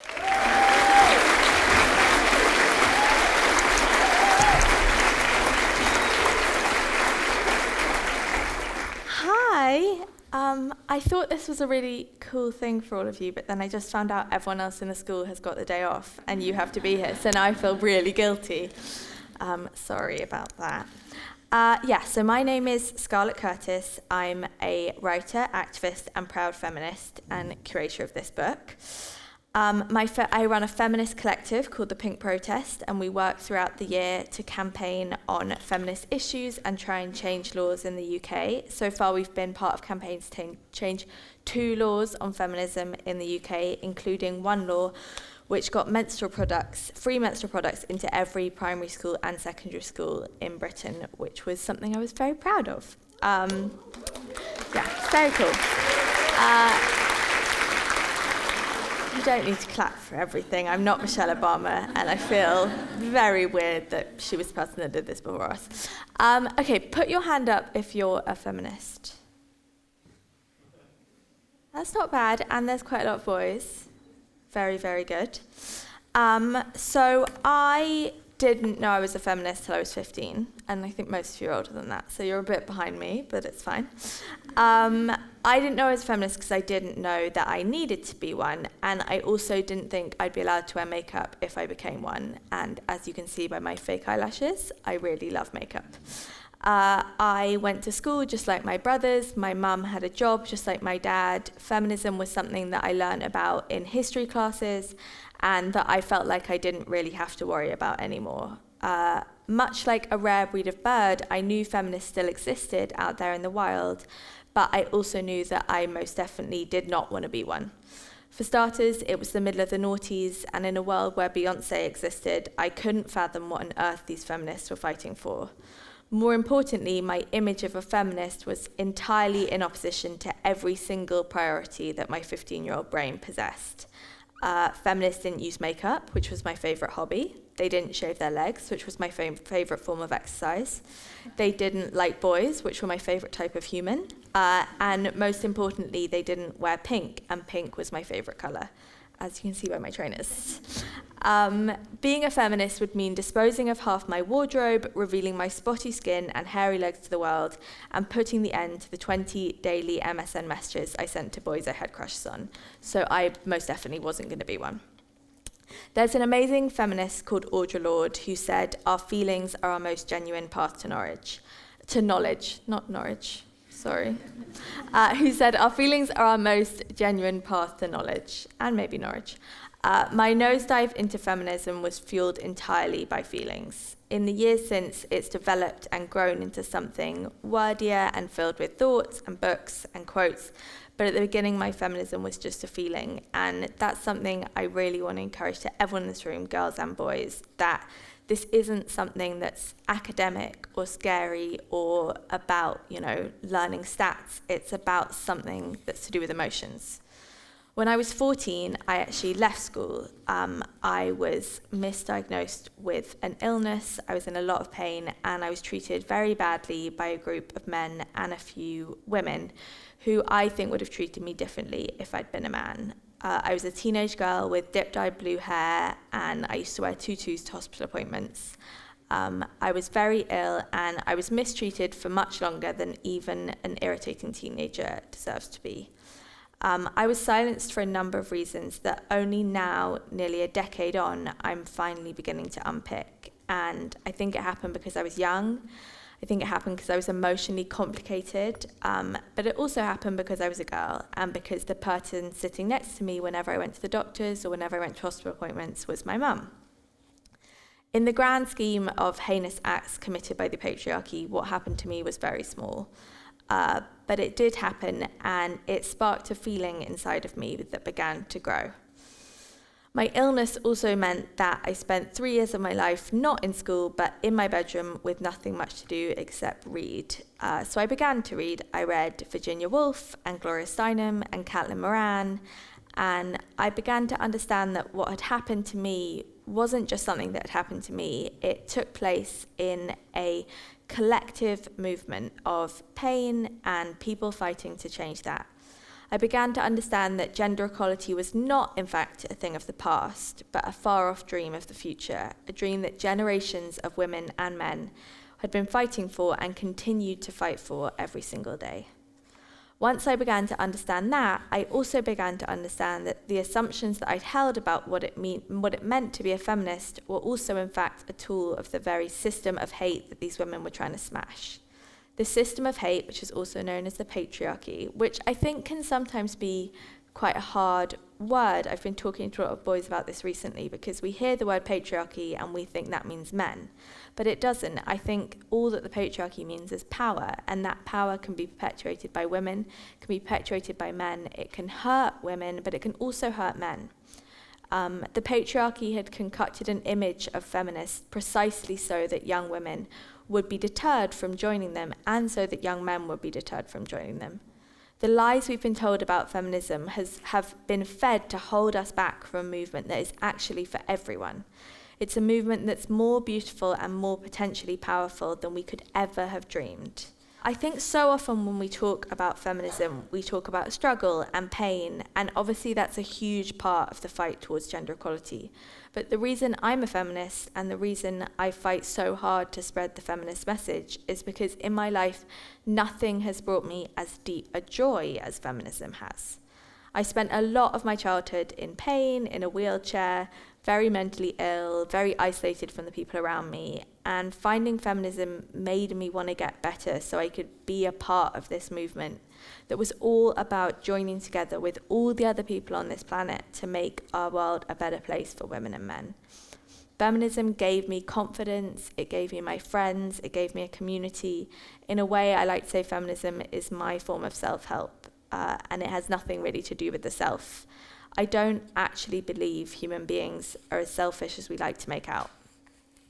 Hi. I thought this was a really cool thing for all of you, but then I just found out everyone else in the school has got the day off and you have to be here, so now I feel really guilty. Sorry about that. So my name is Scarlet Curtis. I'm a writer, activist, and proud feminist and curator of this book. I run a feminist collective called The Pink Protest, and we work throughout the year to campaign on feminist issues and try and change laws in the UK. So far, we've been part of campaigns to change 2 laws on feminism in the UK, including one law which got free menstrual products into every primary school and secondary school in Britain, which was something I was very proud of. Very cool. You don't need to clap for everything. I'm not Michelle Obama, and I feel very weird that she was the person that did this before us. Okay, put your hand up if you're a feminist. That's not bad, and there's quite a lot of boys. Very, very good. So I didn't know I was a feminist till I was 15, and I think most of you are older than that, so you're a bit behind me, but it's fine. I didn't know I was a feminist because I didn't know that I needed to be one, and I also didn't think I'd be allowed to wear makeup if I became one, and as you can see by my fake eyelashes, I really love makeup. I went to school just like my brothers. My mum had a job just like my dad. Feminism was something that I learned about in history classes and that I felt like I didn't really have to worry about anymore. Much like a rare breed of bird, I knew feminists still existed out there in the wild, but I also knew that I most definitely did not want to be one. For starters, it was the middle of the noughties, and in a world where Beyoncé existed, I couldn't fathom what on earth these feminists were fighting for. More importantly, my image of a feminist was entirely in opposition to every single priority that my 15-year-old brain possessed. Feminists didn't use makeup, which was my favourite hobby. They didn't shave their legs, which was my favourite form of exercise. They didn't like boys, which were my favourite type of human. And most importantly, they didn't wear pink, and pink was my favourite colour, as you can see by my trainers. Being a feminist would mean disposing of half my wardrobe, revealing my spotty skin and hairy legs to the world, and putting the end to the 20 daily MSN messages I sent to boys I had crushes on. So I most definitely wasn't going to be one. There's an amazing feminist called Audre Lorde who said, "Our feelings are our most genuine path to knowledge." Who said, "Our feelings are our most genuine path to knowledge," and maybe Norwich. My nosedive into feminism was fueled entirely by feelings. In the years since, it's developed and grown into something wordier and filled with thoughts and books and quotes, but at the beginning, my feminism was just a feeling, and that's something I really want to encourage to everyone in this room, girls and boys, that this isn't something that's academic or scary or about, learning stats. It's about something that's to do with emotions. When I was 14, I actually left school. I was misdiagnosed with an illness, I was in a lot of pain, and I was treated very badly by a group of men and a few women who I think would have treated me differently if I'd been a man. I was a teenage girl with dip-dyed blue hair, and I used to wear tutus to hospital appointments. I was very ill, and I was mistreated for much longer than even an irritating teenager deserves to be. I was silenced for a number of reasons that only now, nearly a decade on, I'm finally beginning to unpick. And I think it happened because I was young. I think it happened because I was emotionally complicated, but it also happened because I was a girl and because the person sitting next to me whenever I went to the doctors or whenever I went to hospital appointments was my mum. In the grand scheme of heinous acts committed by the patriarchy, what happened to me was very small. But it did happen, and it sparked a feeling inside of me that began to grow. My illness also meant that I spent 3 years of my life not in school, but in my bedroom with nothing much to do except read. So I began to read. I read Virginia Woolf and Gloria Steinem and Caitlin Moran, and I began to understand that what had happened to me wasn't just something that had happened to me. It took place in a collective movement of pain and people fighting to change that. I began to understand that gender equality was not, in fact, a thing of the past, but a far-off dream of the future, a dream that generations of women and men had been fighting for and continued to fight for every single day. Once I began to understand that, I also began to understand that the assumptions that I'd held about what it meant to be a feminist were also, in fact, a tool of the very system of hate that these women were trying to smash. The system of hate, which is also known as the patriarchy, which I think can sometimes be quite a hard word. I've been talking to a lot of boys about this recently because we hear the word patriarchy and we think that means men. But it doesn't. I think all that the patriarchy means is power, and that power can be perpetuated by women, can be perpetuated by men. It can hurt women, but it can also hurt men. The patriarchy had concocted an image of feminists precisely so that young women would be deterred from joining them, and so that young men would be deterred from joining them. The lies we've been told about feminism have been fed to hold us back from a movement that is actually for everyone. It's a movement that's more beautiful and more potentially powerful than we could ever have dreamed. I think so often when we talk about feminism, we talk about struggle and pain, and obviously that's a huge part of the fight towards gender equality. But the reason I'm a feminist and the reason I fight so hard to spread the feminist message is because in my life, nothing has brought me as deep a joy as feminism has. I spent a lot of my childhood in pain, in a wheelchair, very mentally ill, very isolated from the people around me, and finding feminism made me want to get better so I could be a part of this movement that was all about joining together with all the other people on this planet to make our world a better place for women and men. Feminism gave me confidence, it gave me my friends, it gave me a community. In a way, I like to say feminism is my form of self-help, and it has nothing really to do with the self. I don't actually believe human beings are as selfish as we like to make out.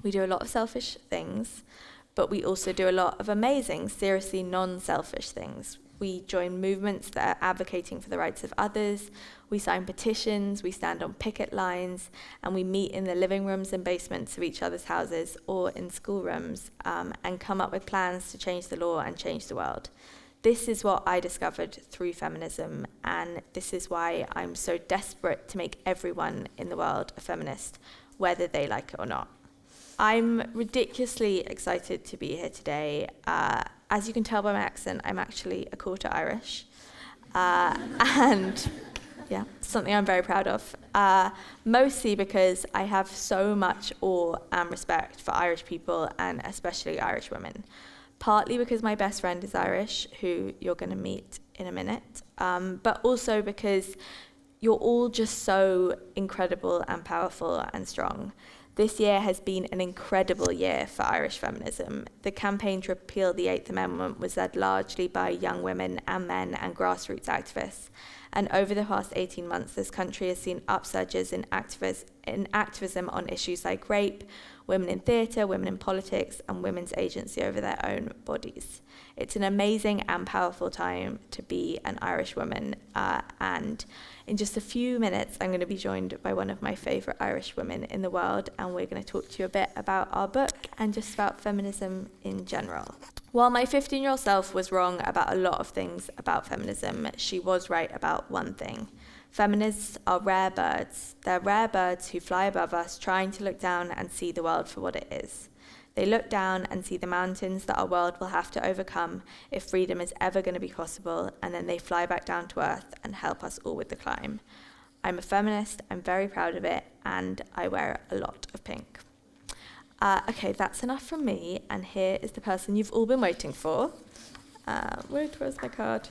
We do a lot of selfish things, but we also do a lot of amazing, seriously non-selfish things. We join movements that are advocating for the rights of others, we sign petitions, we stand on picket lines, and we meet in the living rooms and basements of each other's houses or in schoolrooms and come up with plans to change the law and change the world. This is what I discovered through feminism, and this is why I'm so desperate to make everyone in the world a feminist, whether they like it or not. I'm ridiculously excited to be here today. As you can tell by my accent, I'm actually a quarter Irish. And yeah, something I'm very proud of. Mostly because I have so much awe and respect for Irish people, and especially Irish women. Partly because my best friend is Irish, who you're going to meet in a minute, but also because you're all just so incredible and powerful and strong. This year has been an incredible year for Irish feminism. The campaign to repeal the Eighth Amendment was led largely by young women and men and grassroots activists. And over the past 18 months, this country has seen upsurges in activism on issues like rape, women in theatre, women in politics, and women's agency over their own bodies. It's an amazing and powerful time to be an Irish woman, and in just a few minutes, I'm going to be joined by one of my favourite Irish women in the world, and we're going to talk to you a bit about our book and just about feminism in general. While my 15-year-old self was wrong about a lot of things about feminism, she was right about one thing. Feminists are rare birds. They're rare birds who fly above us, trying to look down and see the world for what it is. They look down and see the mountains that our world will have to overcome if freedom is ever going to be possible, and then they fly back down to earth and help us all with the climb. I'm a feminist, I'm very proud of it, and I wear a lot of pink. Okay, that's enough from me, and here is the person you've all been waiting for. Where's my card?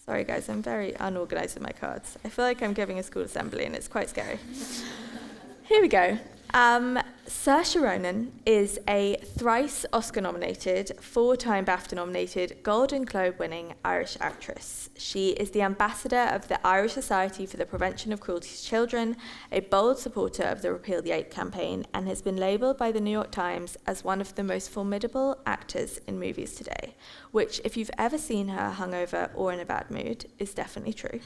Sorry guys, I'm very unorganised with my cards. I feel like I'm giving a school assembly and it's quite scary. Here we go. Saoirse Ronan is a thrice Oscar-nominated, 4-time BAFTA-nominated, Golden Globe-winning Irish actress. She is the ambassador of the Irish Society for the Prevention of Cruelty to Children, a bold supporter of the Repeal the Eighth campaign, and has been labelled by the New York Times as one of the most formidable actors in movies today, which, if you've ever seen her hungover or in a bad mood, is definitely true.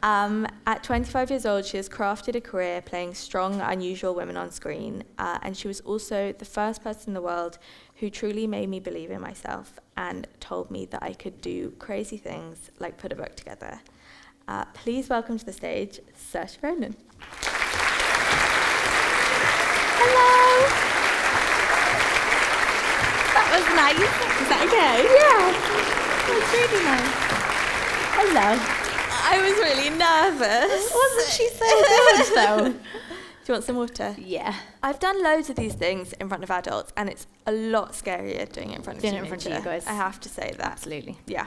At 25 years old, she has crafted a career playing strong, unusual women on screen, and she was also the first person in the world who truly made me believe in myself and told me that I could do crazy things like put a book together. Please welcome to the stage, Saoirse Ronan. Hello! That was nice. Is that okay? Yeah, that's really nice. Hello. I was really nervous. Wasn't she so good though? Do you want some water? Yeah. I've done loads of these things in front of adults, and it's a lot scarier doing it in front of teenagers. In front of you guys. I have to say that. Absolutely. Yeah.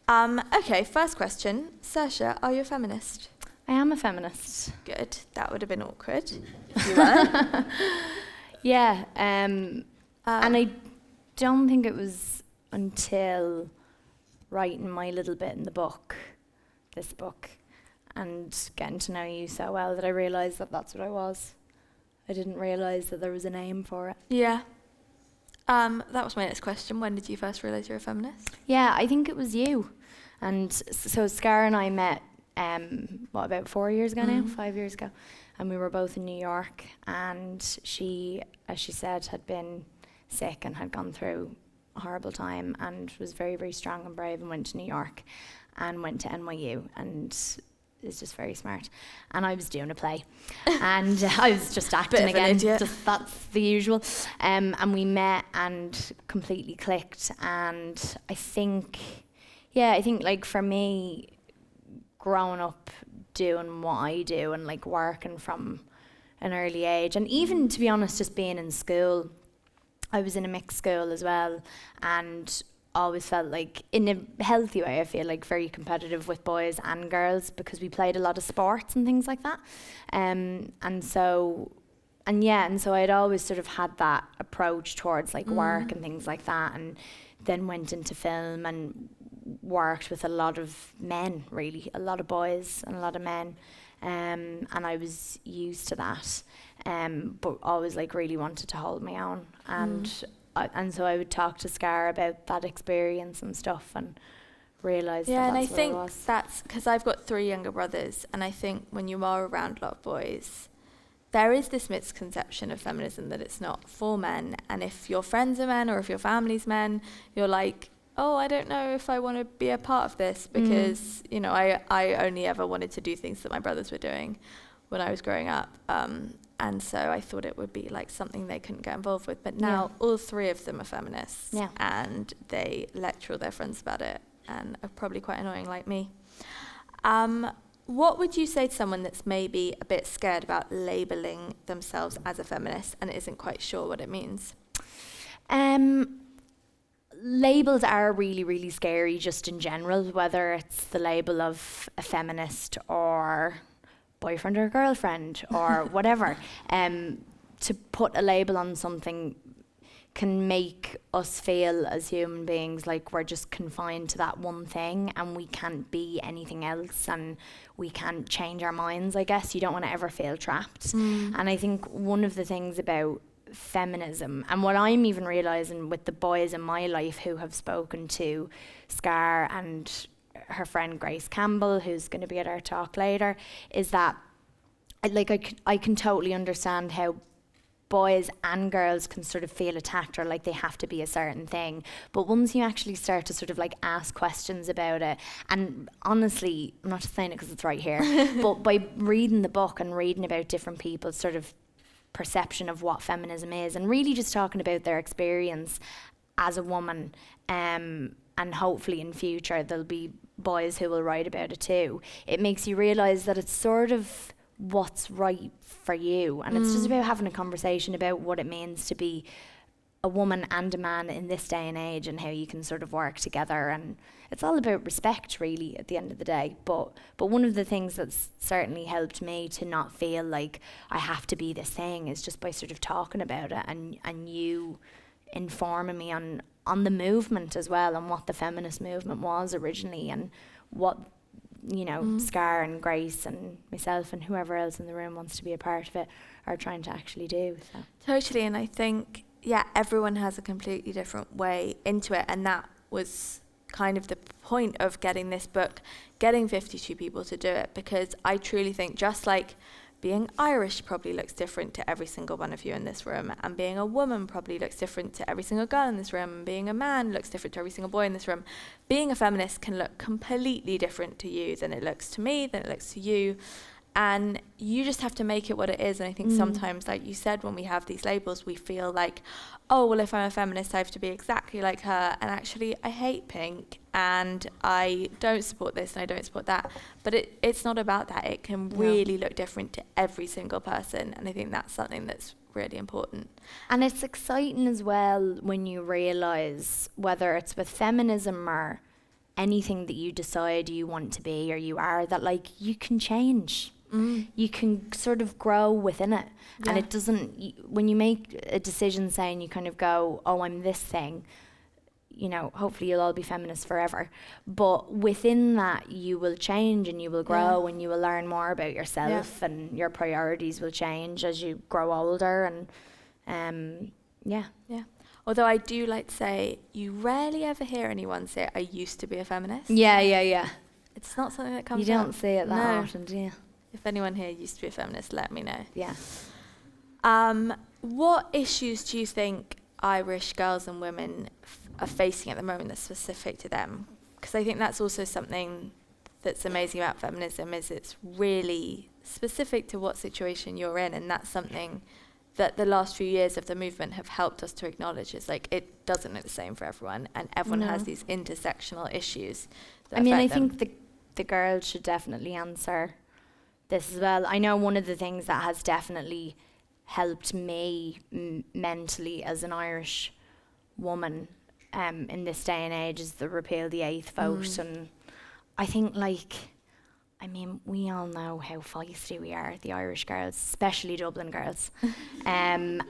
Okay, first question. Saoirse, are you a feminist? I am a feminist. Good. That would have been awkward if you weren't. Yeah. And I don't think it was until writing my little bit in the book, this book, and getting to know you so well that I realised that that's what I was. I didn't realise that there was a name for it. Yeah. That was my next question. When did you first realise you're a feminist? Yeah, I think it was you. And so Scar and I met, about 4 years ago now? 5 years ago. And we were both in New York, and she, as she said, had been sick and had gone through a horrible time and was very, very strong and brave and went to New York and went to NYU and is just very smart. And I was doing a play and I was just acting again. Just, that's the usual. And we met and completely clicked. And I think like for me, growing up doing what I do and like working from an early age, and even to be honest, just being in school, I was in a mixed school as well, and always felt like, in a healthy way, I feel like very competitive with boys and girls because we played a lot of sports and things like that. And so I'd always sort of had that approach towards like work and things like that, and then went into film and worked with a lot of men, really, a lot of boys and a lot of men. And I was used to that, but always like really wanted to hold my own. And so I would talk to Scar about that experience and stuff and realise that that's what it was. Yeah, and I think that's because I've got 3 younger brothers, and I think when you are around a lot of boys, there is this misconception of feminism that it's not for men, and if your friends are men or if your family's men, you're like, oh, I don't know if I want to be a part of this because, you know, I only ever wanted to do things that my brothers were doing when I was growing up. And so I thought it would be like something they couldn't get involved with. But now all 3 of them are feminists and they lecture all their friends about it and are probably quite annoying like me. What would you say to someone that's maybe a bit scared about labelling themselves as a feminist and isn't quite sure what it means? Labels are really, really scary just in general, whether it's the label of a feminist or boyfriend or girlfriend or whatever. To put a label on something can make us feel as human beings like we're just confined to that one thing and we can't be anything else and we can't change our minds, I guess. You don't want to ever feel trapped. And I think one of the things about feminism, and what I'm even realising with the boys in my life who have spoken to Scar and her friend Grace Campbell, who's going to be at our talk later, is that I can totally understand how boys and girls can sort of feel attacked or like they have to be a certain thing. But once you actually start to sort of like ask questions about it, and honestly, I'm not just saying it because it's right here, but by reading the book and reading about different people's sort of perception of what feminism is and really just talking about their experience as a woman, and hopefully in future there'll be boys who will write about it too, it makes you realise that it's sort of what's right for you, and it's just about having a conversation about what it means to be a woman and a man in this day and age and how you can sort of work together. And it's all about respect really at the end of the day, but one of the things that's certainly helped me to not feel like I have to be this thing is just by sort of talking about it and you informing me on the movement as well, and what the feminist movement was originally and what, you know, Scar and Grace and myself and whoever else in the room wants to be a part of it are trying to actually do. So. Totally, and I think, yeah, everyone has a completely different way into it, and that was kind of the point of getting this book, getting 52 people to do it, because I truly think just like being Irish probably looks different to every single one of you in this room, and being a woman probably looks different to every single girl in this room, and being a man looks different to every single boy in this room. Being a feminist can look completely different to you than it looks to me, than it looks to you. And you just have to make it what it is. And I think sometimes, like you said, when we have these labels, we feel like, oh, well, if I'm a feminist, I have to be exactly like her. And actually, I hate pink and I don't support this and I don't support that. But it's not about that. It can really look different to every single person. And I think that's something that's really important. And it's exciting as well when you realise, whether it's with feminism or anything that you decide you want to be or you are, that like you can change. You can sort of grow within it. And it doesn't, when you make a decision saying you kind of go, oh, I'm this thing, you know, hopefully you'll all be feminists forever. But within that, you will change and you will grow and you will learn more about yourself and your priorities will change as you grow older. And Although I do like to say, you rarely ever hear anyone say, I used to be a feminist. Yeah. It's not something that comes up. You don't see it that often, do you? If anyone here used to be a feminist, let me know. Yeah. What issues do you think Irish girls and women are facing at the moment that's specific to them? Because I think that's also something that's amazing about feminism, is it's really specific to what situation you're in, and that's something that the last few years of the movement have helped us to acknowledge. Is like, it doesn't look the same for everyone, and everyone has these intersectional issues that affect them. Think the girls should definitely answer this as well. I know one of the things that has definitely helped me mentally as an Irish woman in this day and age is the repeal the 8th vote. And I think, like, I mean, we all know how feisty we are, the Irish girls, especially Dublin girls. And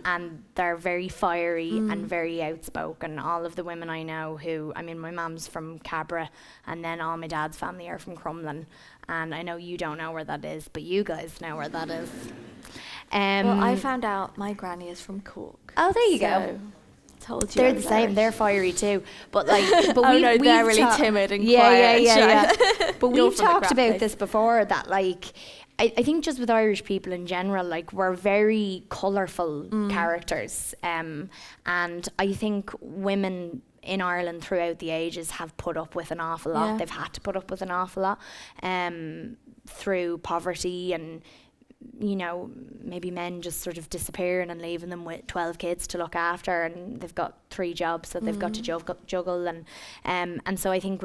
they're very fiery and very outspoken. All of the women I know who, I mean, my mum's from Cabra, and then all my dad's family are from Crumlin. And I know you don't know where that is, but you guys know where that is. Well, I found out my granny is from Cork. Oh, there you go. Told you. They're the same. Irish. They're fiery too. But like, but they're really timid and quiet. Yeah. But we've talked about this before. That like, I think just with Irish people in general, like we're very colourful characters. And I think women in Ireland throughout the ages have put up with an awful lot. Yeah. They've had to put up with an awful lot through poverty and, you know, maybe men just sort of disappearing and leaving them with 12 kids to look after, and they've got 3 jobs that they've got to juggle. And so I think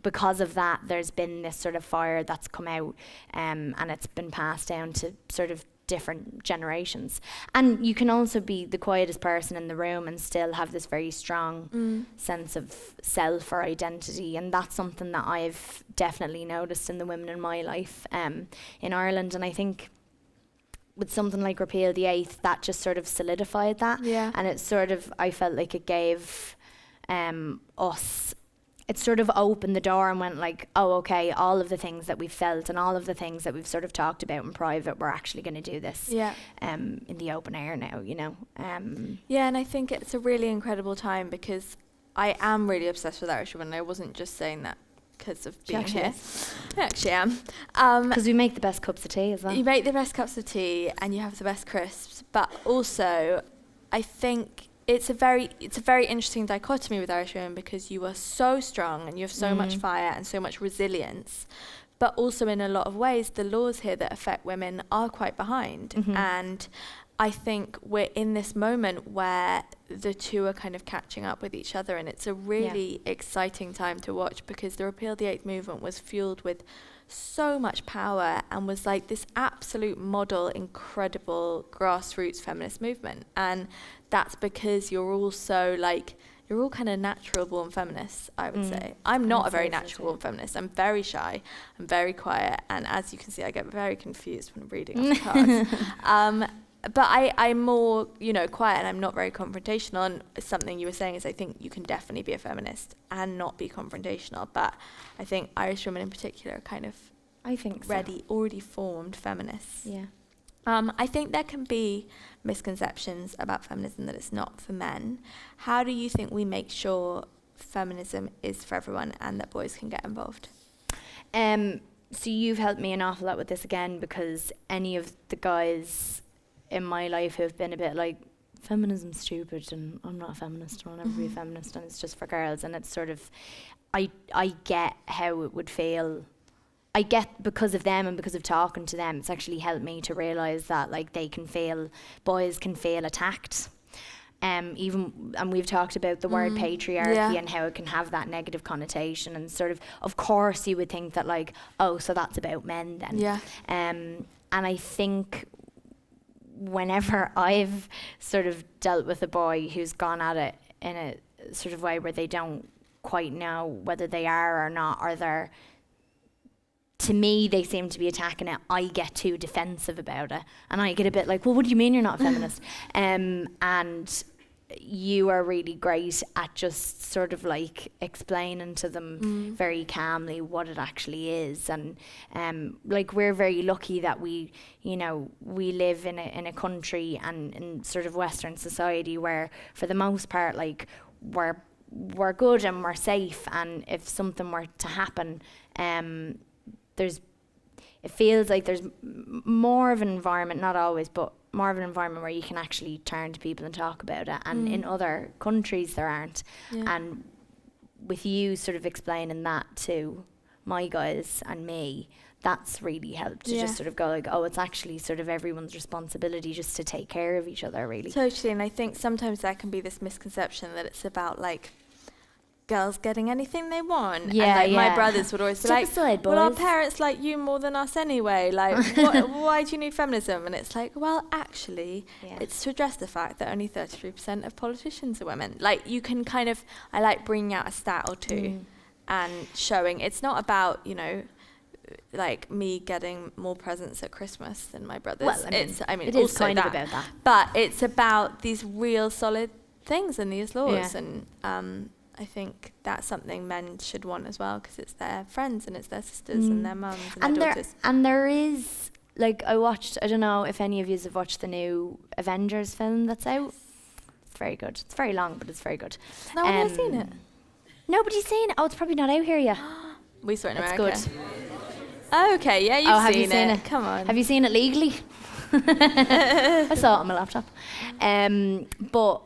because of that, there's been this sort of fire that's come out, and it's been passed down to sort of different generations. And you can also be the quietest person in the room and still have this very strong sense of self or identity, and that's something that I've definitely noticed in the women in my life in Ireland. And I think with something like Repeal the 8th, that just sort of solidified that. Yeah. And it sort of, I felt like it gave us, it sort of opened the door and went like, oh, okay, all of the things that we've felt and all of the things that we've sort of talked about in private, we're actually going to do this in the open air now, you know. Yeah, and I think it's a really incredible time because I am really obsessed with Irish women. I wasn't just saying that because of being here. I actually am. Because we make the best cups of tea as well. You make the best cups of tea and you have the best crisps, but also I think it's a very interesting dichotomy with Irish women because you are so strong and you have so much fire and so much resilience, but also in a lot of ways the laws here that affect women are quite behind. And I think we're in this moment where the two are kind of catching up with each other, and it's a really exciting time to watch because the Repeal the 8th movement was fueled with so much power and was like this absolute model, incredible grassroots feminist movement. And that's because you're all kind of natural born feminists, I would say. I'm not a very natural born feminist. I'm very shy, I'm very quiet, and as you can see, I get very confused when I'm reading off the cards. But I'm more, quiet, and I'm not very confrontational. And something you were saying is I think you can definitely be a feminist and not be confrontational. But I think Irish women in particular are kind of already formed feminists. Yeah. I think there can be misconceptions about feminism that it's not for men. How do you think we make sure feminism is for everyone and that boys can get involved? So you've helped me an awful lot with this again, because any of the guys in my life who have been a bit like, feminism's stupid and I'm not a feminist and I'll never be a feminist and it's just for girls, and it's sort of, I get how it would feel. I get, because of them and because of talking to them, it's actually helped me to realise that like boys can feel attacked. And we've talked about the word patriarchy and how it can have that negative connotation, and sort of course you would think that like, oh, so that's about men then. Yeah. And I think whenever I've sort of dealt with a boy who's gone at it in a sort of way where they don't quite know whether they are or not, or they're, to me, they seem to be attacking it, I get too defensive about it. And I get a bit like, well, what do you mean you're not a feminist? And you are really great at just sort of like explaining to them very calmly what it actually is. And like, we're very lucky that we live in a country and in sort of Western society where, for the most part, like, we're good and we're safe. And if something were to happen, it feels like there's more of an environment, not always, but more of an environment where you can actually turn to people and talk about it. And in other countries there aren't. And with you sort of explaining that to my guys and me, that's really helped to just sort of go like, oh, it's actually sort of everyone's responsibility just to take care of each other, really. Totally. And I think sometimes there can be this misconception that it's about like girls getting anything they want. Yeah, and like my brothers would always be like, aside, well, our parents like you more than us anyway. Like, why do you need feminism? And it's like, well, actually, it's to address the fact that only 33% of politicians are women. Like, you can kind of, I like bringing out a stat or two and showing it's not about, like me getting more presents at Christmas than my brothers. Well, it is kind of about that. But it's about these real solid things and these laws. And I think that's something men should want as well, because it's their friends and it's their sisters and their mums and their daughters. And there is, like, I don't know if any of you have watched the new Avengers film that's out. It's very good. It's very long, but it's very good. No one has seen it. Nobody's seen it. Oh, it's probably not out here yet. We saw it in America. It's good. Oh, okay, yeah, have you seen it? Come on. Have you seen it legally? I saw it on my laptop. But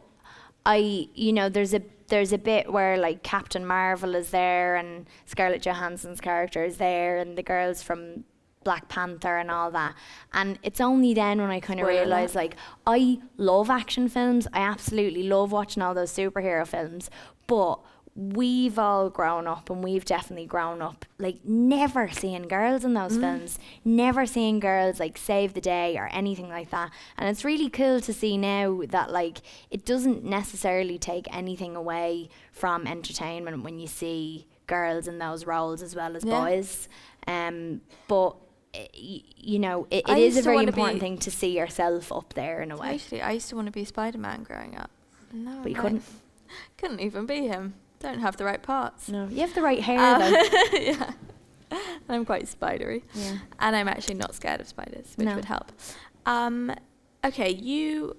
there's a bit where like Captain Marvel is there and Scarlett Johansson's character is there and the girls from Black Panther and all that. And it's only then when I kind of realised, like, I love action films. I absolutely love watching all those superhero films. But we've all grown up, and we've definitely grown up, like, never seeing girls in those films. Never seeing girls, like, save the day or anything like that. And it's really cool to see now that, like, it doesn't necessarily take anything away from entertainment when you see girls in those roles as well as boys. But it is a very important thing to see yourself up there in a way. Actually, I used to want to be Spider-Man growing up. No, but you couldn't. Couldn't even be him. Don't have the right parts. No, you have the right hair though. Yeah. And I'm quite spidery. Yeah. And I'm actually not scared of spiders, which would help. Okay, you,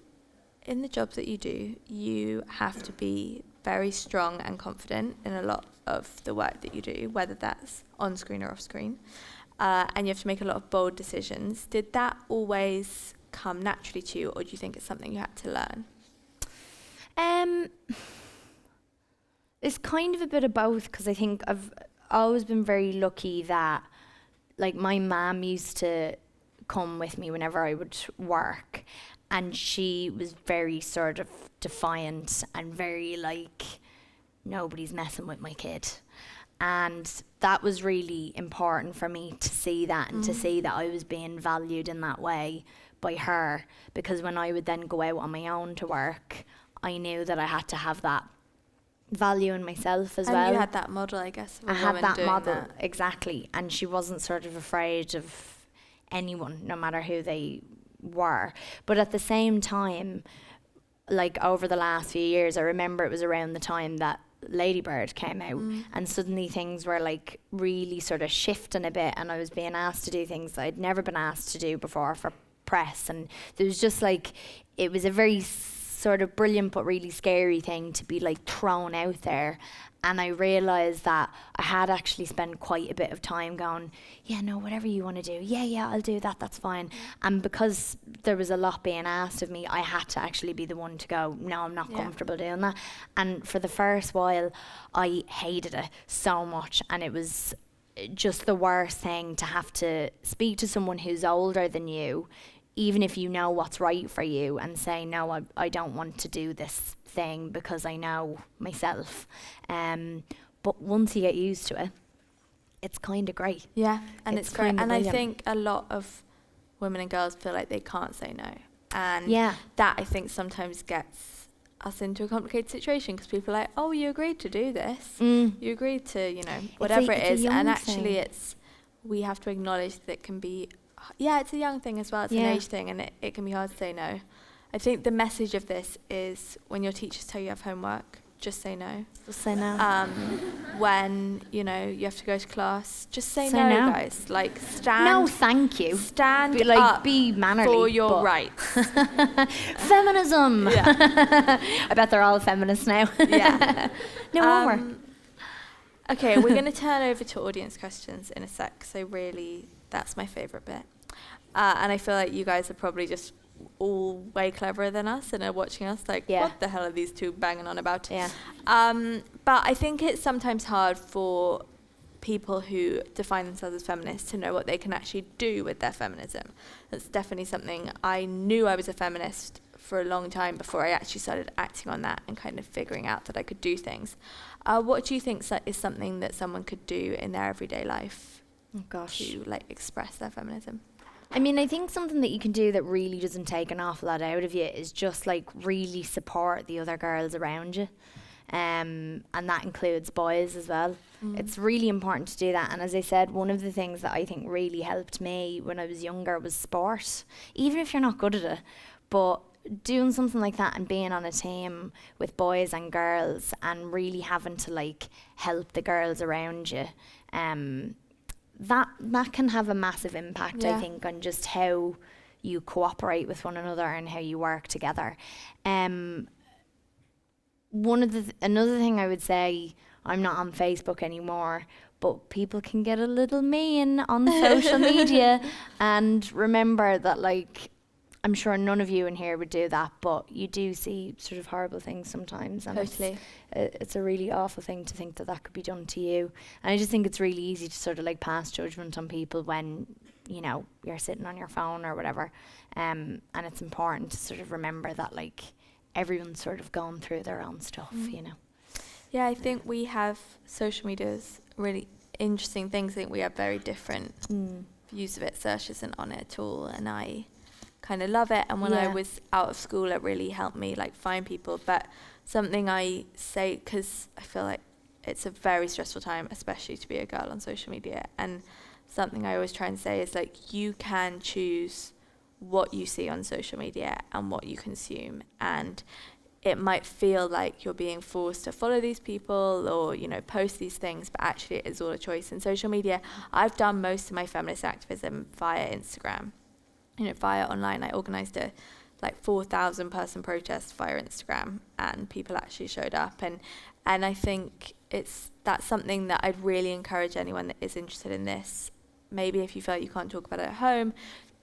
in the jobs that you do, you have to be very strong and confident in a lot of the work that you do, whether that's on screen or off screen. And you have to make a lot of bold decisions. Did that always come naturally to you, or do you think it's something you had to learn? It's kind of a bit of both, because I think I've always been very lucky that, like, my mum used to come with me whenever I would work, and she was very sort of defiant and very like, nobody's messing with my kid. And that was really important for me to see that and to see that I was being valued in that way by her, because when I would then go out on my own to work, I knew that I had to have that value in myself as well. And you had that model, I guess. I had that model, exactly. And she wasn't sort of afraid of anyone, no matter who they were. But at the same time, like, over the last few years, I remember it was around the time that Lady Bird came out, and suddenly things were like really sort of shifting a bit, and I was being asked to do things that I'd never been asked to do before for press, and there was just like, it was a very sort of brilliant but really scary thing to be like thrown out there. And I realised that I had actually spent quite a bit of time going, yeah, no, whatever you want to do. Yeah, I'll do that. That's fine. And because there was a lot being asked of me, I had to actually be the one to go, no, I'm not comfortable doing that. And for the first while, I hated it so much. And it was just the worst thing to have to speak to someone who's older than you, even if you know what's right for you, and say, no, I don't want to do this thing because I know myself. But once you get used to it, it's kind of great. Yeah, and it's great. And brilliant. I think a lot of women and girls feel like they can't say no. And that, I think, sometimes gets us into a complicated situation, because people are like, oh, you agreed to do this. You agreed to, you know, whatever it is. And actually we have to acknowledge that it can be, it's a young thing as well. It's an age thing, and it can be hard to say no. I think the message of this is, when your teachers tell you have homework, just say no. Just say no. When, you know, you have to go to class, just say no, guys. Like, stand. No, thank you. Stand be, like, up be mannerly for your rights. Feminism. Yeah. I bet they're all feminists now. Yeah. No more. Okay, we're going to turn over to audience questions in a sec. So really, that's my favourite bit. And I feel like you guys are probably just all way cleverer than us and are watching us like, what the hell are these two banging on about? But I think it's sometimes hard for people who define themselves as feminists to know what they can actually do with their feminism. That's definitely something. I knew I was a feminist for a long time before I actually started acting on that and kind of figuring out that I could do things. What do you think is something that someone could do in their everyday life to like express their feminism? I mean, I think something that you can do that really doesn't take an awful lot out of you is just like really support the other girls around you. And that includes boys as well. It's really important to do that. And as I said, one of the things that I think really helped me when I was younger was sport. Even if you're not good at it, but doing something like that and being on a team with boys and girls and really having to like help the girls around you, that can have a massive impact, I think, on just how you cooperate with one another and how you work together. Another thing I would say, I'm not on Facebook anymore, but people can get a little mean on social media, and remember that, like, I'm sure none of you in here would do that, but you do see sort of horrible things sometimes. And totally. It's a really awful thing to think that could be done to you. And I just think it's really easy to sort of like pass judgment on people when, you know, you're sitting on your phone or whatever. And it's important to sort of remember that, like, everyone's sort of gone through their own stuff, you know. Yeah, I think we have social media's really interesting things. I think we have very different views of it. Saoirse isn't on it at all, and I kind of love it. And when I was out of school, it really helped me like find people. But something I say, because I feel like it's a very stressful time, especially to be a girl on social media, and something I always try and say is like, you can choose what you see on social media and what you consume, and it might feel like you're being forced to follow these people or, you know, post these things, but actually it is all a choice. In social media, I've done most of my feminist activism via Instagram. You know, via online. I organised a like 4,000 person protest via Instagram, and people actually showed up, and I think that's something that I'd really encourage anyone that is interested in this. Maybe if you feel like you can't talk about it at home,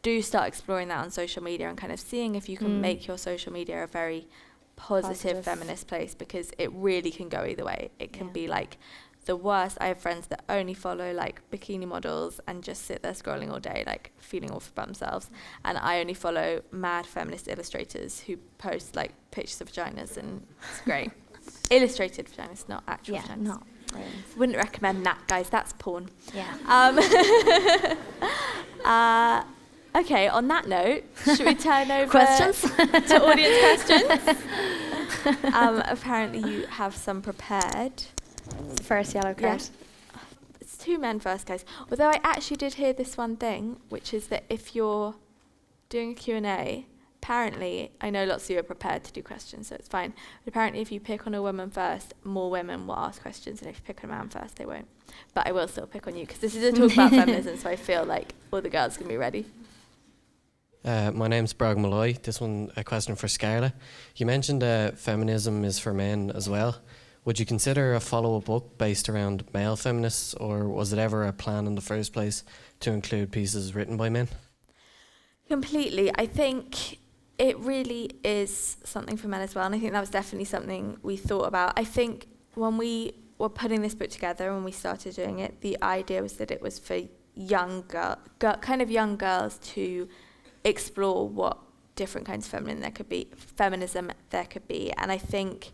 do start exploring that on social media and kind of seeing if you can make your social media a very positive feminist place, because it really can go either way. It can be like the worst. I have friends that only follow like bikini models and just sit there scrolling all day, like feeling awful about themselves. And I only follow mad feminist illustrators who post like pictures of vaginas, and it's great. Illustrated vaginas, not actual vaginas. Not wouldn't recommend that, guys. That's porn. Okay, on that note, should we turn over questions to audience questions? Apparently you have some prepared. First yellow card. Yeah. It's two men first, guys. Although I actually did hear this one thing, which is that if you're doing a Q&A, apparently, I know lots of you are prepared to do questions, so it's fine. But apparently if you pick on a woman first, more women will ask questions, and if you pick on a man first, they won't. But I will still pick on you, because this is a talk about feminism, so I feel like all the girls can be ready. My name's Bragg Malloy. This one, a question for Scarlett. You mentioned feminism is for men as well. Would you consider a follow-up book based around male feminists, or was it ever a plan in the first place to include pieces written by men? Completely. I think it really is something for men as well, and I think that was definitely something we thought about. I think when we were putting this book together, when we started doing it, the idea was that it was for young girls to explore what different kinds of feminism there could be. And I think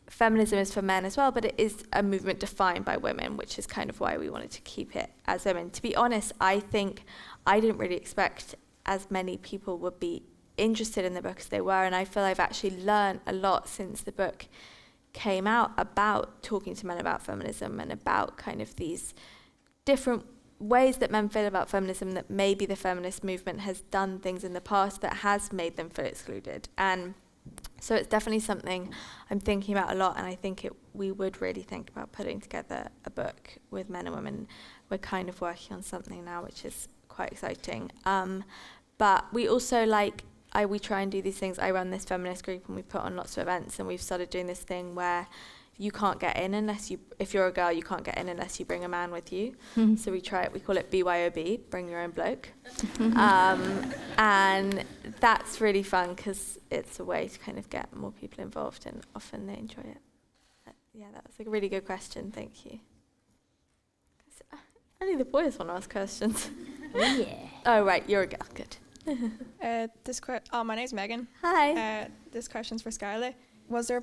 feminism is for men as well, but it is a movement defined by women, which is kind of why we wanted to keep it as women. To be honest, I think I didn't really expect as many people would be interested in the book as they were, and I feel I've actually learned a lot since the book came out about talking to men about feminism and about kind of these different ways that men feel about feminism, that maybe the feminist movement has done things in the past that has made them feel excluded. And so it's definitely something I'm thinking about a lot, and I think we would really think about putting together a book with men and women. We're kind of working on something now, which is quite exciting. But we also we try and do these things. I run this feminist group and we put on lots of events, and we've started doing this thing where you can't get in if you're a girl, you can't get in unless you bring a man with you. So we call it BYOB, bring your own bloke. And that's really fun because it's a way to kind of get more people involved, and often they enjoy it. Yeah, that was a really good question, thank you. Only the boys want to ask questions. Oh, yeah. Oh, right, you're a girl, good. My name's Megan. Hi. This question's for Scarlett. Was there a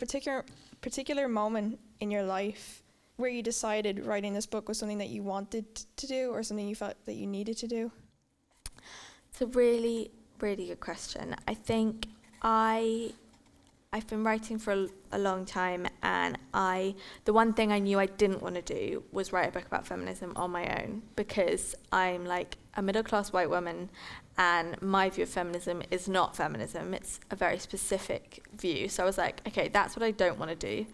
particular moment in your life where you decided writing this book was something that you wanted to do, or something you felt that you needed to do? It's a really, really good question. I think I've been writing for a long time, and the one thing I knew I didn't want to do was write a book about feminism on my own, because I'm like a middle-class white woman, and my view of feminism is not feminism. It's a very specific view. So I was like, okay, that's what I don't want to do.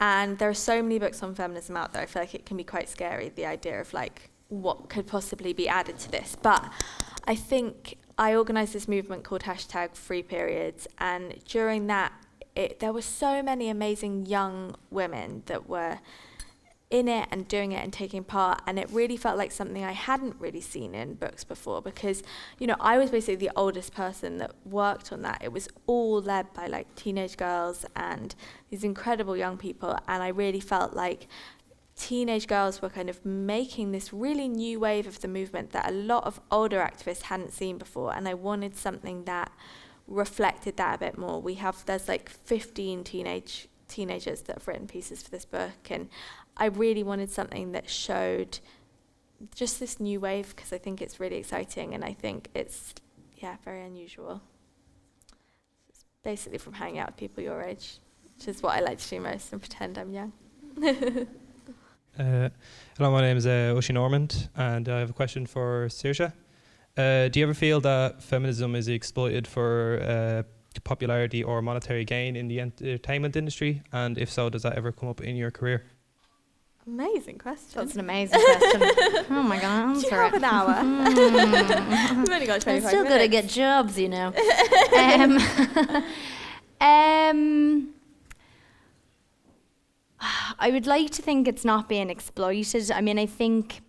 And there are so many books on feminism out there. I feel like it can be quite scary, the idea of like what could possibly be added to this. But I think I organised this movement called #FreePeriods, and during that, there were so many amazing young women that were in it and doing it and taking part, and it really felt like something I hadn't really seen in books before, because I was basically the oldest person that worked on that. It was all led by like teenage girls and these incredible young people, and I really felt like teenage girls were kind of making this really new wave of the movement that a lot of older activists hadn't seen before, and I wanted something that reflected that a bit more. There's like 15 teenagers that have written pieces for this book, and I really wanted something that showed just this new wave, because I think it's really exciting, and I think it's very unusual. It's basically from hanging out with people your age, which is what I like to do most, and pretend I'm young. Hello, my name is Oisin Normand, and I have a question for Saoirse. Do you ever feel that feminism is exploited for popularity or monetary gain in the entertainment industry? And if so, does that ever come up in your career? Amazing question. That's an amazing question. Oh my God, Do you have an hour? We've only got 25 minutes. I'm still going to get jobs, I would like to think it's not being exploited. I mean, I think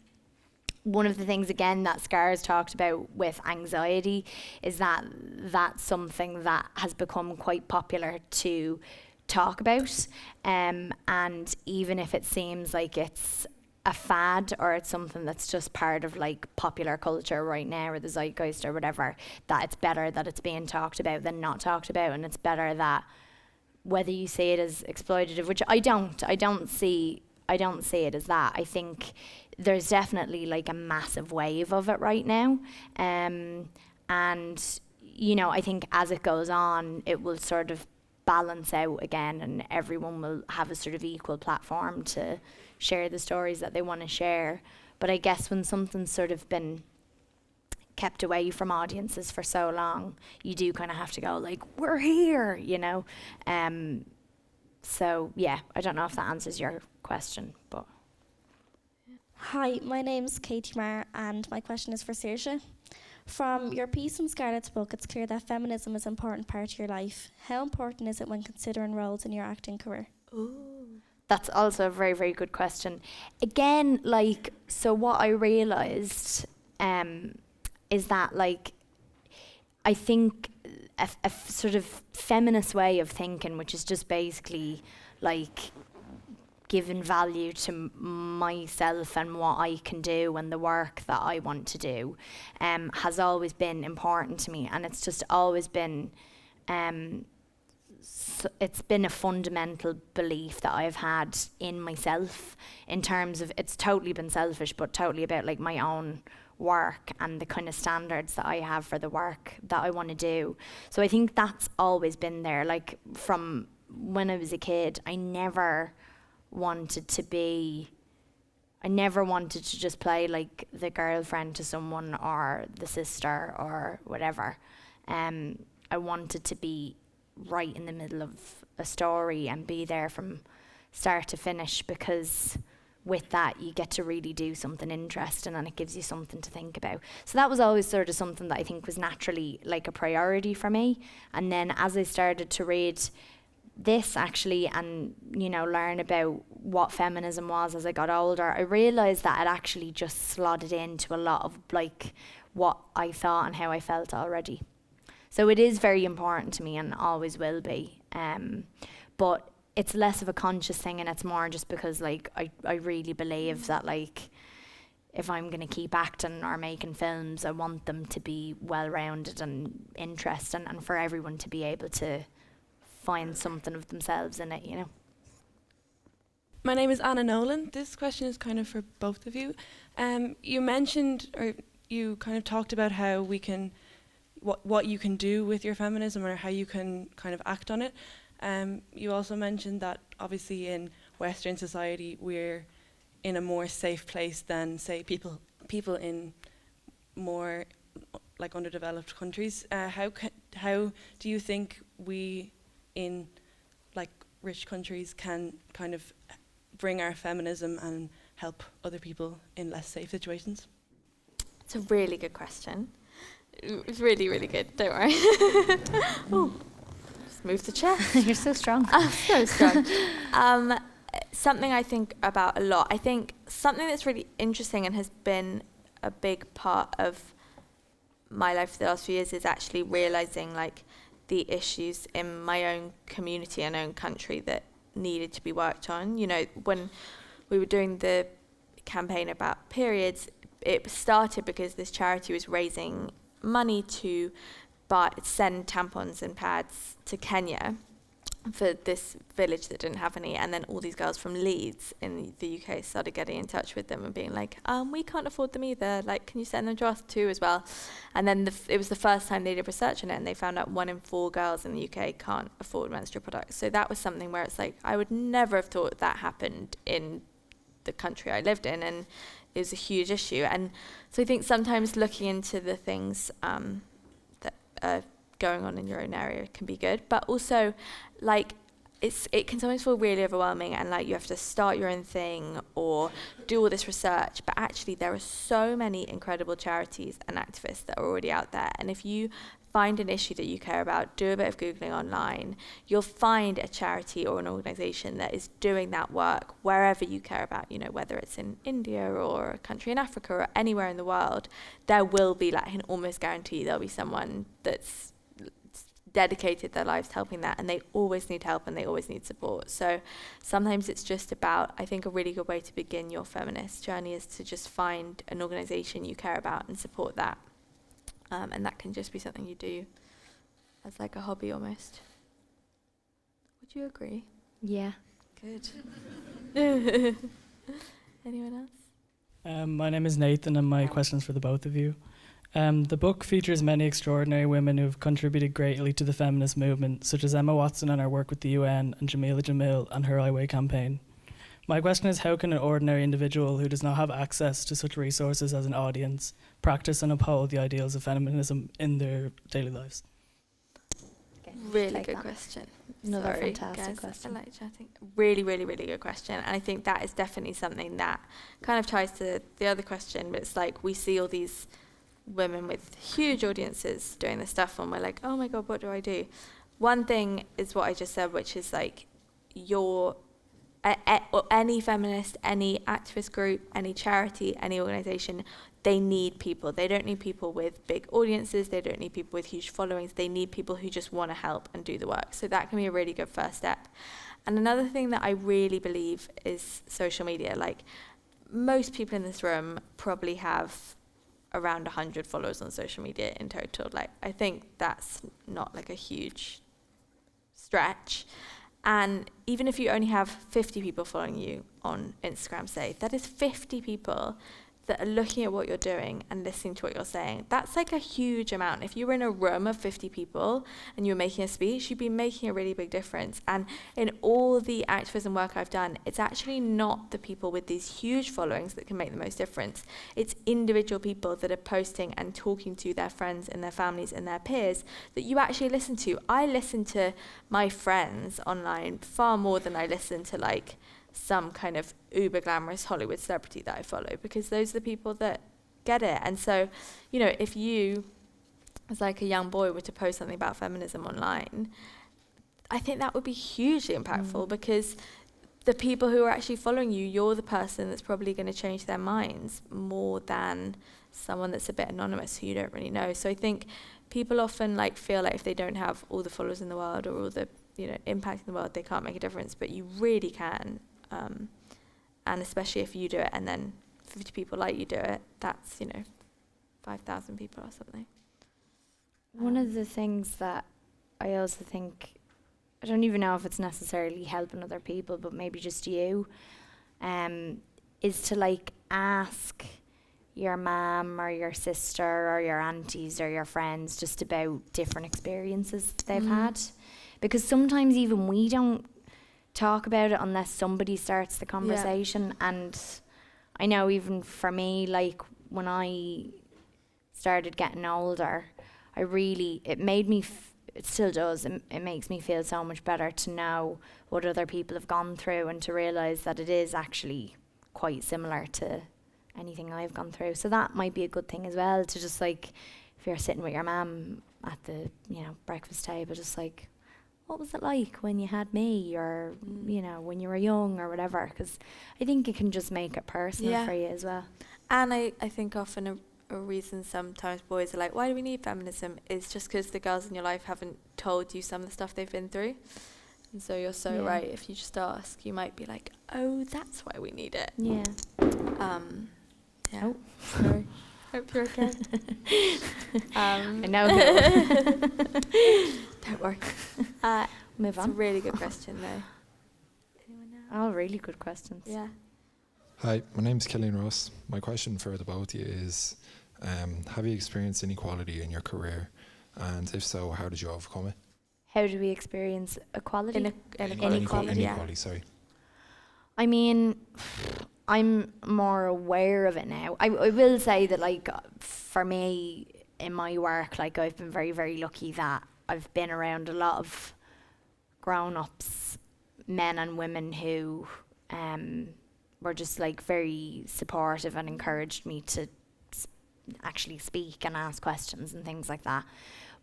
one of the things, again, that Scar's talked about with anxiety is that that's something that has become quite popular to talk about. And even if it seems like it's a fad or it's something that's just part of like popular culture right now, or the zeitgeist or whatever, that it's better that it's being talked about than not talked about, and it's better that whether you see it as exploitative, which I don't see it as that. I think there's definitely like a massive wave of it right now, and I think as it goes on, it will sort of balance out again, and everyone will have a sort of equal platform to share the stories that they want to share. But I guess when something's sort of been kept away from audiences for so long, you do kind of have to go like, we're here, so yeah, I don't know if that answers your question, but. Hi, my name's Katie Marr, and my question is for Saoirse. From your piece in Scarlett's book, it's clear that feminism is an important part of your life. How important is it when considering roles in your acting career? That's also a very, very good question. Again, like, so what I realised is that, like, I think a sort of feminist way of thinking, which is just basically, like, giving value to myself and what I can do and the work that I want to do, has always been important to me. And it's just always been... it's been a fundamental belief that I've had in myself, in terms of, it's totally been selfish, but totally about like my own work and the kind of standards that I have for the work that I want to do. So I think that's always been there. Like from when I was a kid, I never wanted to just play like the girlfriend to someone or the sister or whatever. I wanted to be right in the middle of a story and be there from start to finish, because with that you get to really do something interesting and it gives you something to think about. So that was always sort of something that I think was naturally like a priority for me. And then as I started to read this actually and, you know, learn about what feminism was as I got older, I realised that it actually just slotted into a lot of like what I thought and how I felt already. So it is very important to me and always will be. But it's less of a conscious thing, and it's more just because like I really believe that like if I'm going to keep acting or making films, I want them to be well-rounded and interesting, and for everyone to be able to find something of themselves in it, you know. My name is Anna Nolan. This question is kind of for both of you. You mentioned, or you kind of talked about how we can, what you can do with your feminism or how you can kind of act on it. You also mentioned that obviously in Western society we're in a more safe place than, say, people in more like underdeveloped countries. How do you think we in like rich countries can kind of bring our feminism and help other people in less safe situations? It's a really good question. It's really, really good. Don't worry. Ooh, just move the chair. You're so strong. I'm so strong. Something I think about a lot. I think something that's really interesting and has been a big part of my life for the last few years is actually realizing like the issues in my own community and own country that needed to be worked on. You know, when we were doing the campaign about periods, it started because this charity was raising money to send tampons and pads to Kenya for this village that didn't have any, and then all these girls from Leeds in the UK started getting in touch with them and being like, we can't afford them either, like, can you send them to us too as well? And then it was the first time they did research on it, and they found out 1 in 4 girls in the UK can't afford menstrual products. So that was something where it's like, I would never have thought that happened in the country I lived in, and it was a huge issue. And so I think sometimes looking into the things that are going on in your own area can be good, but also like it can sometimes feel really overwhelming, and like you have to start your own thing or do all this research. But actually there are so many incredible charities and activists that are already out there, and if you find an issue that you care about, do a bit of Googling online, you'll find a charity or an organisation that is doing that work wherever you care about, you know, whether it's in India or a country in Africa or anywhere in the world. There will be, like, I can almost guarantee there'll be someone that's dedicated their lives to helping that, and they always need help and they always need support. So sometimes it's just about, I think a really good way to begin your feminist journey is to just find an organisation you care about and support that. And that can just be something you do as like a hobby almost. Would you agree? Yeah. Good. Anyone else? My name is Nathan, and my question is for the both of you. The book features many extraordinary women who have contributed greatly to the feminist movement, such as Emma Watson and her work with the UN, and Jamila Jamil and her I Weigh campaign. My question is, how can an ordinary individual who does not have access to such resources as an audience practice and uphold the ideals of feminism in their daily lives? Okay, Really good question. Another Sorry, fantastic guys, question. I like chatting. Really, really, really good question. And I think that is definitely something that kind of ties to the other question, but it's like we see all these women with huge audiences doing this stuff, and we're like, oh my God, what do I do? One thing is what I just said, which is like any feminist, any activist group, any charity, any organisation, they need people. They don't need people with big audiences. They don't need people with huge followings. They need people who just want to help and do the work. So that can be a really good first step. And another thing that I really believe is social media. Like, most people in this room probably have around 100 followers on social media in total. Like, I think that's not like a huge stretch. And even if you only have 50 people following you on Instagram, say, that is 50 people that are looking at what you're doing and listening to what you're saying. That's like a huge amount. If you were in a room of 50 people and you were making a speech, you'd be making a really big difference. And in all the activism work I've done, it's actually not the people with these huge followings that can make the most difference. It's individual people that are posting and talking to their friends and their families and their peers that you actually listen to. I listen to my friends online far more than I listen to like some kind of uber glamorous Hollywood celebrity that I follow, because those are the people that get it. And so, you know, if you, as like a young boy, were to post something about feminism online, I think that would be hugely impactful, because the people who are actually following you, you're the person that's probably going to change their minds more than someone that's a bit anonymous who you don't really know. So I think people often like feel like if they don't have all the followers in the world or all the, you know, impact in the world, they can't make a difference, but you really can. And especially if you do it and then 50 people like you do it, that's, you know, 5,000 people or something. One of the things that I also think, I don't even know if it's necessarily helping other people, but maybe just you, is to like ask your mum or your sister or your aunties or your friends just about different experiences they've had. Because sometimes even we don't talk about it unless somebody starts the conversation. And I know even for me, like when I started getting older, it made me, it still does, it makes me feel so much better to know what other people have gone through and to realise that it is actually quite similar to anything I've gone through. So that might be a good thing as well, to just like, if you're sitting with your mum at the, you know, breakfast table, just like, what was it like when you had me, or you know, when you were young or whatever, because I think it can just make it personal for you as well. And I think often a reason sometimes boys are like, why do we need feminism, is just because the girls in your life haven't told you some of the stuff they've been through. And so you're so right, if you just ask, you might be like, oh, that's why we need it. Oh, sorry. Hope you're okay. I know. Don't worry. Move on. It's a really good question, though. Anyone else? Oh, really good questions. Yeah. Hi, my name's Killian Ross. My question for the both of you is, have you experienced inequality in your career? And if so, how did you overcome it? How do we experience equality? Inequality, sorry. I mean, I'm more aware of it now. I will say that, like, for me, in my work, like, I've been very, very lucky that I've been around a lot of grown-ups, men and women who were just, like, very supportive and encouraged me to actually speak and ask questions and things like that.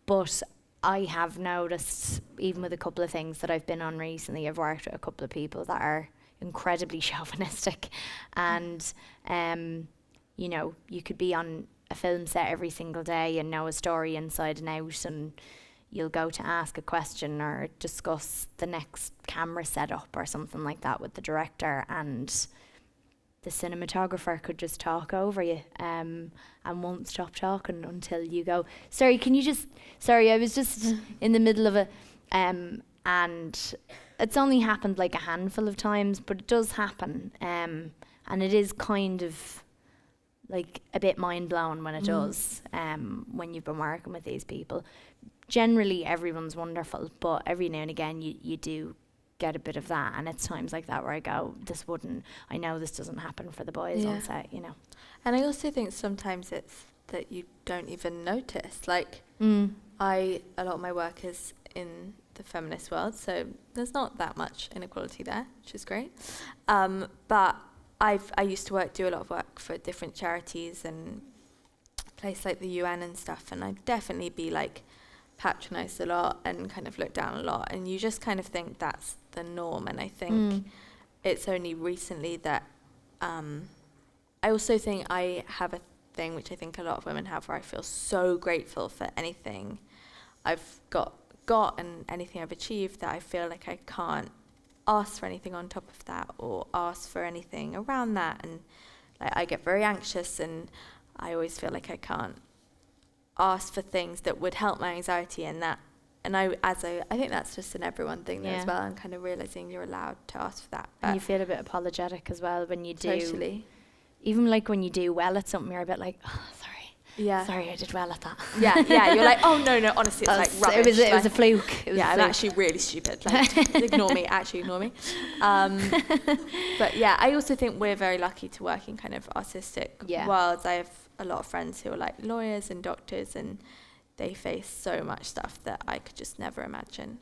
But I have noticed, even with a couple of things that I've been on recently, I've worked with a couple of people that are incredibly chauvinistic, and you know, you could be on a film set every single day and know a story inside and out, and you'll go to ask a question or discuss the next camera setup or something like that with the director, and the cinematographer could just talk over you and won't stop talking until you go, sorry, I was just in the middle of a and it's only happened like a handful of times, but it does happen, and it is kind of like a bit mind-blowing when it does, when you've been working with these people. Generally everyone's wonderful, but every now and again you do get a bit of that, and it's times like that where I go, I know this doesn't happen for the boys on set, you know. And I also think sometimes it's that you don't even notice, like a lot of my work is in the feminist world, so there's not that much inequality there, which is great, but I used to do a lot of work for different charities and place like the UN and stuff, and I'd definitely be like patronised a lot and kind of looked down a lot, and you just kind of think that's the norm. And I think it's only recently that I also think I have a thing which I think a lot of women have, where I feel so grateful for anything I've got and anything I've achieved, that I feel like I can't ask for anything on top of that or ask for anything around that. And like I get very anxious, and I always feel like I can't ask for things that would help my anxiety, and that, and I think that's just an everyone thing there as well, and kind of realizing you're allowed to ask for that. But And you feel a bit apologetic as well when you do. Totally. Even like when you do well at something, you're a bit like, oh, sorry. Yeah. Sorry, I did well at that. Yeah. You're like, oh no, honestly, it's like rubbish. It was a fluke. It was I'm a fluke. actually really stupid. Like, ignore me. But yeah, I also think we're very lucky to work in kind of artistic worlds. I have a lot of friends who are like lawyers and doctors, and they face so much stuff that I could just never imagine.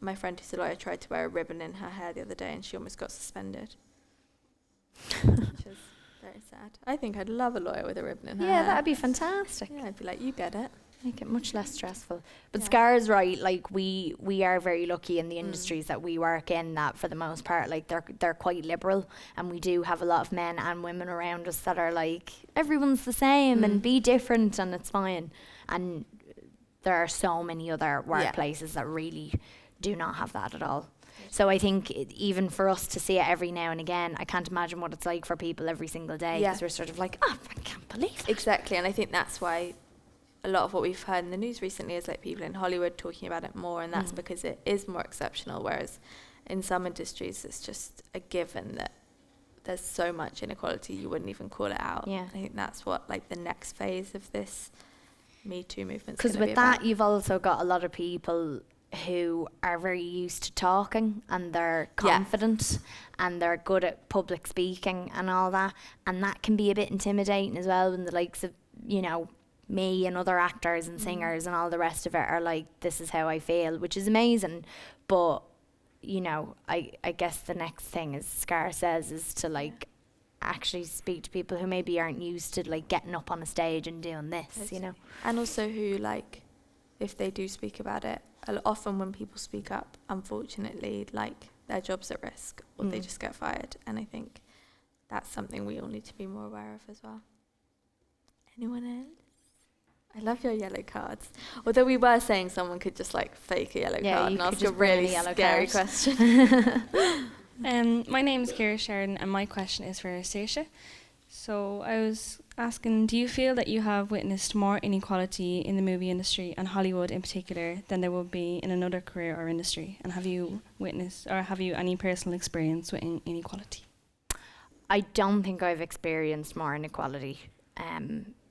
My friend who's a lawyer tried to wear a ribbon in her hair the other day, and she almost got suspended. Which is very sad. I think I'd love a lawyer with a ribbon in her hair. Yeah, that'd be fantastic. Yeah, I'd be like, you get it. Make it much less stressful. But Scar's right, like we are very lucky in the industries that we work in, that for the most part, like they're quite liberal, and we do have a lot of men and women around us that are like, everyone's the same and be different and it's fine. And there are so many other workplaces that really do not have that at all. So I think even for us to see it every now and again, I can't imagine what it's like for people every single day, because we're sort of like, oh, I can't believe that. Exactly, and I think that's why a lot of what we've heard in the news recently is like people in Hollywood talking about it more, and that's because it is more exceptional, whereas in some industries it's just a given that there's so much inequality you wouldn't even call it out. I think that's what like the next phase of this Me Too movement. Because with that, you've also got a lot of people who are very used to talking, and they're confident and they're good at public speaking and all that, and that can be a bit intimidating as well, when the likes of, you know, me and other actors and singers and all the rest of it are like, this is how I feel, which is amazing. But you know, I guess the next thing, as Scar says, is to like actually speak to people who maybe aren't used to like getting up on a stage and doing this, you know. And also who, like, if they do speak about it, often when people speak up, unfortunately, like, their job's at risk, or they just get fired. And I think that's something we all need to be more aware of as well. Anyone else? I love your yellow cards. Although we were saying someone could just like fake a yellow card and ask a really scary question. My name is Kira Sheridan, and my question is for Saoirse. So I was asking, do you feel that you have witnessed more inequality in the movie industry, and Hollywood in particular, than there would be in another career or industry? And have you witnessed, or have you any personal experience with inequality? I don't think I've experienced more inequality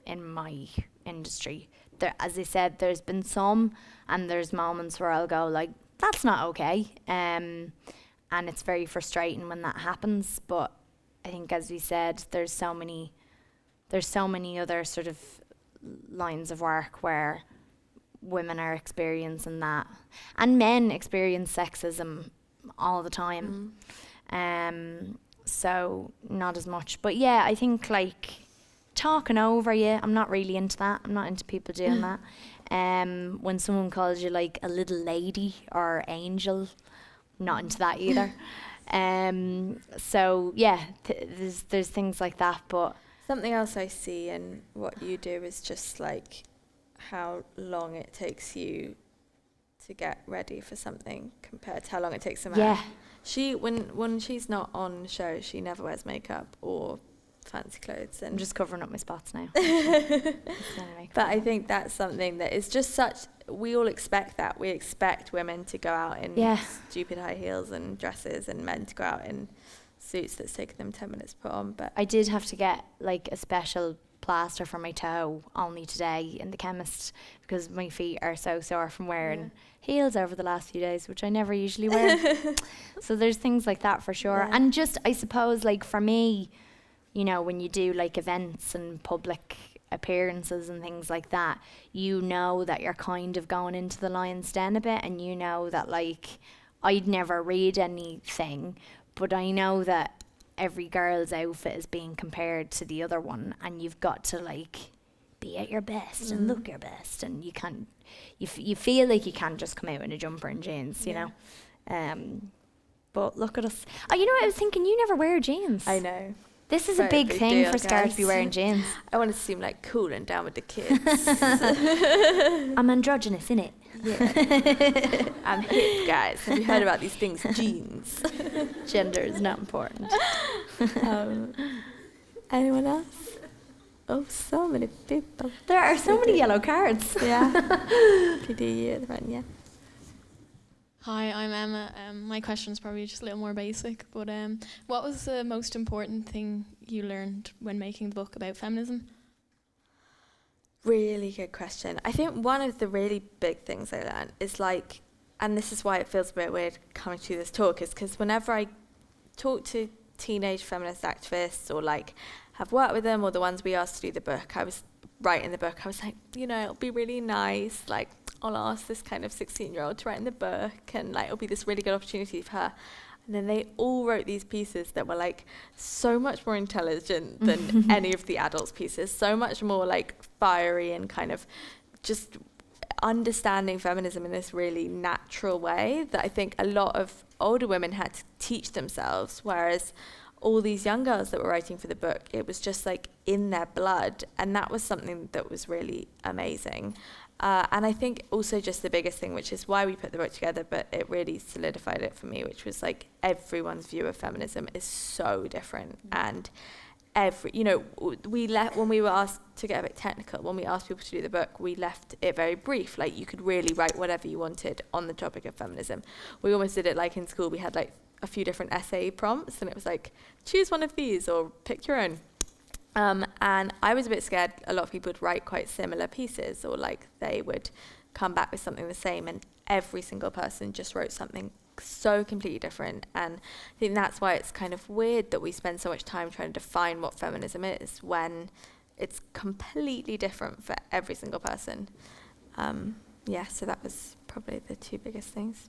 in my industry. There, as I said, there's been some, and there's moments where I'll go like, that's not okay, and it's very frustrating when that happens. But I think, as we said, there's so many other sort of lines of work where women are experiencing that, and men experience sexism all the time. So not as much. But yeah, I think like talking over you, I'm not really into that. I'm not into people doing that. When someone calls you like a little lady or angel, not into that either. So yeah, there's things like that. But something else I see in what you do is just like how long it takes you to get ready for something compared to how long it takes a man. yeah, She when she's not on the show, she never wears makeup or fancy clothes, and I'm just covering up my spots now. But I think that's something that is just such, we all expect that. We expect women to go out in stupid high heels and dresses, and men to go out in suits that's taken them 10 minutes to put on. But I did have to get like a special plaster for my toe only today in the chemist, because my feet are so sore from wearing heels over the last few days, which I never usually wear. So there's things like that for sure. And just, I suppose, like for me, you know, when you do like events and public appearances and things like that, you know that you're kind of going into the lion's den a bit, and you know that like I'd never read anything, but I know that every girl's outfit is being compared to the other one, and you've got to like be be at your best and look your best, and you can't. You feel like you can't just come out in a jumper and jeans, you know. But look at us. Oh, you know what I was thinking? You never wear jeans. I know. This is a big thing deal, for Scarlett to be guys. wearing jeans. I want to seem like cool and down with the kids. I'm androgynous, innit? Yeah. I'm hip, guys. Have you heard about these things? Jeans. Gender is not important. Anyone else? Oh, so many people. There are so many yellow cards. Yeah. Could you at the front? Yeah. Hi, I'm Emma. My question's probably just a little more basic, but what was the most important thing you learned when making the book about feminism? Really good question. I think one of the really big things I learned is like, and this is why it feels a bit weird coming to this talk, is because whenever I talk to teenage feminist activists or like have worked with them or the ones we asked to do the book, I was writing the book, I was like, you know, it'll be really nice, like I'll ask this kind of 16-year-old to write in the book and like it'll be this really good opportunity for her. And then they all wrote these pieces that were like so much more intelligent than any of the adults' pieces, so much more like fiery and kind of just understanding feminism in this really natural way that I think a lot of older women had to teach themselves, whereas all these young girls that were writing for the book, it was just like in their blood, and that was something that was really amazing. And I think also just the biggest thing, which is why we put the book together, but it really solidified it for me, which was like everyone's view of feminism is so different. And you know, when we were asked to get a bit technical, when we asked people to do the book, we left it very brief. Like you could really write whatever you wanted on the topic of feminism. We almost did it like in school. We had like a few different essay prompts, and it was like, choose one of these or pick your own. And I was a bit scared a lot of people would write quite similar pieces, or like they would come back with something the same, and every single person just wrote something so completely different. And I think that's why it's kind of weird that we spend so much time trying to define what feminism is when it's completely different for every single person. Yeah, so that was probably the two biggest things.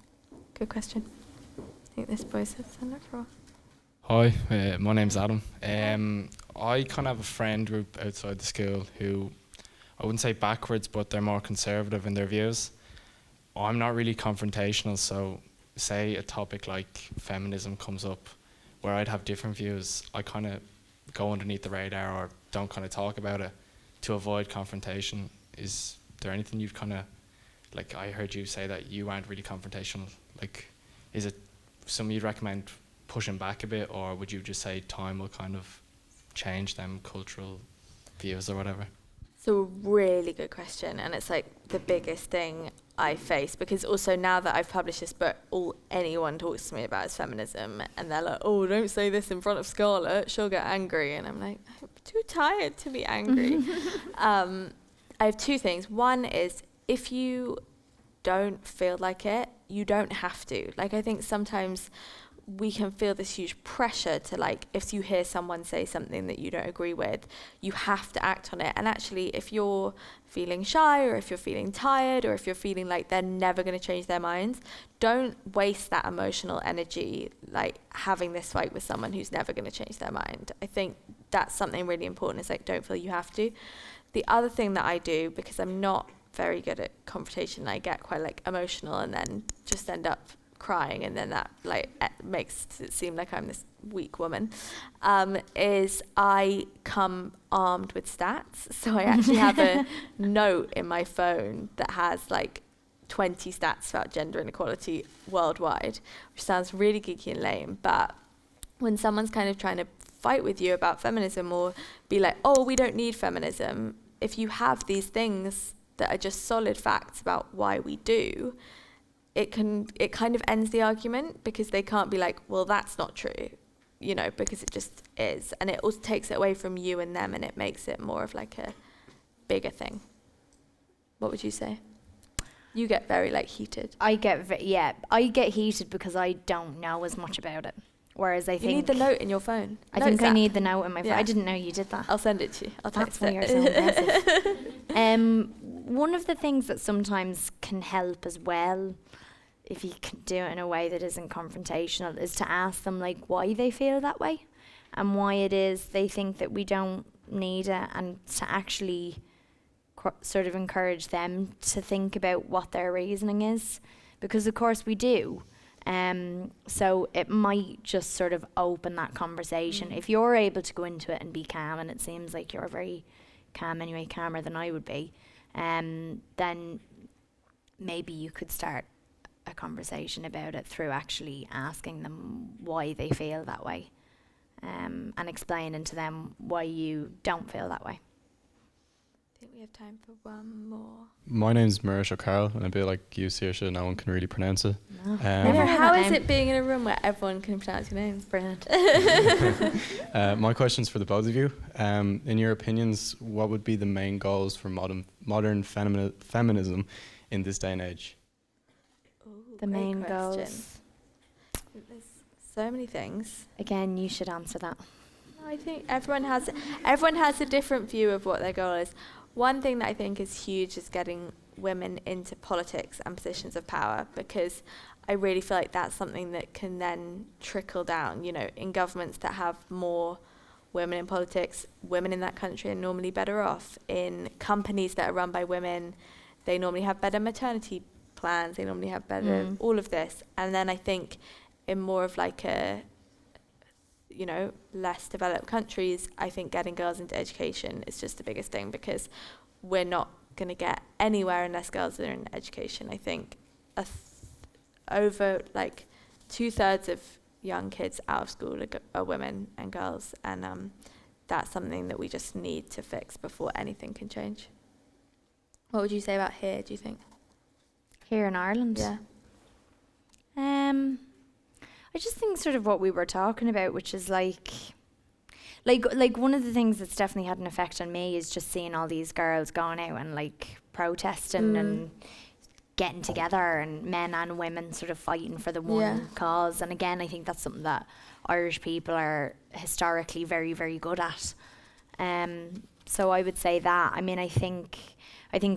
Good question. I think this boy said stand up for a while. Hi, my name's Adam. I kind of have a friend group outside the school who, I wouldn't say backwards, but they're more conservative in their views. I'm not really confrontational, so say a topic like feminism comes up where I'd have different views, I kind of go underneath the radar or don't kind of talk about it to avoid confrontation. Is there anything you've kind of, like I heard you say that you aren't really confrontational, like is it something you'd recommend pushing back a bit, or would you just say time will kind of change them cultural views or whatever? So really good question, and it's like the biggest thing I face, because also now that I've published this book, all anyone talks to me about is feminism, and they're like, oh, don't say this in front of Scarlett, she'll get angry, and I'm like, I'm too tired to be angry. I have two things. One is, if you don't feel like it, you don't have to. Like, I think sometimes we can feel this huge pressure to, like, if you hear someone say something that you don't agree with, you have to act on it. And actually, if you're feeling shy, or if you're feeling tired, or if you're feeling like they're never going to change their minds, don't waste that emotional energy, like having this fight with someone who's never going to change their mind. I think that's something really important, is like, don't feel you have to. The other thing that I do, because I'm not very good at confrontation, I get quite like emotional and then just end up crying, and then that like makes it seem like I'm this weak woman, is I come armed with stats. So I actually have a note in my phone that has like 20 stats about gender inequality worldwide, which sounds really geeky and lame, but when someone's kind of trying to fight with you about feminism, or be like, oh, we don't need feminism, if you have these things that are just solid facts about why we do, it kind of ends the argument, because they can't be like, well, that's not true, you know, because it just is. And it also takes it away from you and them, and it makes it more of like a bigger thing. What would you say? You get very like heated. I get heated because I don't know as much about it. Whereas I think... You need the note in your phone. I think I need the note in my phone. Yeah. I didn't know you did that. I'll send it to you. I'll text it. That's why you're so impressive. One of the things that sometimes can help as well, if you can do it in a way that isn't confrontational, is to ask them like why they feel that way and why it is they think that we don't need it, and to actually sort of encourage them to think about what their reasoning is, because of course we do. So it might just sort of open that conversation. If you're able to go into it and be calm, and it seems like you're very calm anyway, calmer than I would be, then maybe you could start a conversation about it through actually asking them why they feel that way, and explaining to them why you don't feel that way. I think we have time for one more. My name's Maurice O'Carroll, and a bit like you, Saoirse, no one can really pronounce it. No. How is it being in a room where everyone can pronounce your names? Brilliant. My question's for the both of you. In your opinions, what would be the main goals for modern feminism in this day and age? The main goals. There's so many things. Again, you should answer that. I think everyone has a different view of what their goal is. One thing that I think is huge is getting women into politics and positions of power, because I really feel like that's something that can then trickle down. You know, in governments that have more women in politics, women in that country are normally better off. In companies that are run by women, they normally have better maternity plans, they normally have better all of this. And then I think in more of like a, you know, less developed countries, I think getting girls into education is just the biggest thing, because we're not going to get anywhere unless girls are in education. I think over like 2/3 of young kids out of school are women and girls, and that's something that we just need to fix before anything can change. What would you say about here, do you think? Here in Ireland? Yeah. I just think sort of what we were talking about, which is like one of the things that's definitely had an effect on me is just seeing all these girls going out and like protesting and getting together, and men and women sort of fighting for the one cause. And again, I think that's something that Irish people are historically very, very good at. So I would say that. I mean, I think